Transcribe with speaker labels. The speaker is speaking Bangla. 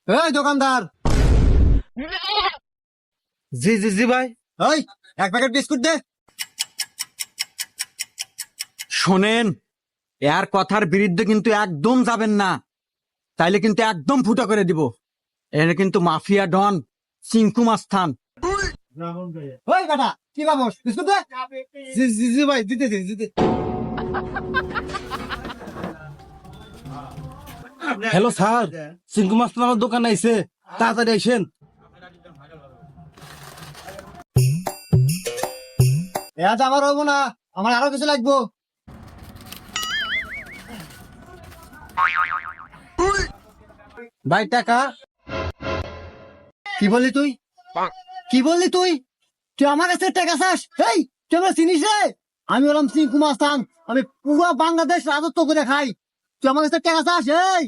Speaker 1: এই দোকানদার,
Speaker 2: জি জি জি ভাই।
Speaker 1: ওই এক প্যাকেট বিস্কুট দে।
Speaker 3: শোনেন, এর কথার বিরুদ্ধে কিন্তু একদম যাবেন না, তাইলে কিন্তু একদম ফুটো করে দিব। এখানে কিন্তু মাফিয়া ডন চিঙ্কু মাস্তান।
Speaker 1: ওই বেটা, কি ভাবস? বিস্কুট দে।
Speaker 2: জি জি জি ভাই, দিতেছি দিতে। হ্যালো স্যার, সিঙ্কু মাস্টার আমার দোকানে আইছে, তাড়াতাড়ি আইসেন।
Speaker 1: এ আজ আমার হবো না, আমার আরো কিছু লাগবো।
Speaker 3: ভাই টাকা।
Speaker 1: কি বললি তুই? কি বললি তুই? তুই আমার কাছে টাকা চাস? এই, তুই আমার চিনিস রে? আমি হলাম চিঙ্কু মাস্তান, আমি পুরো বাংলাদেশ রাজত্ব করে খাই। তুই আমার কাছে টাকা চাস? এই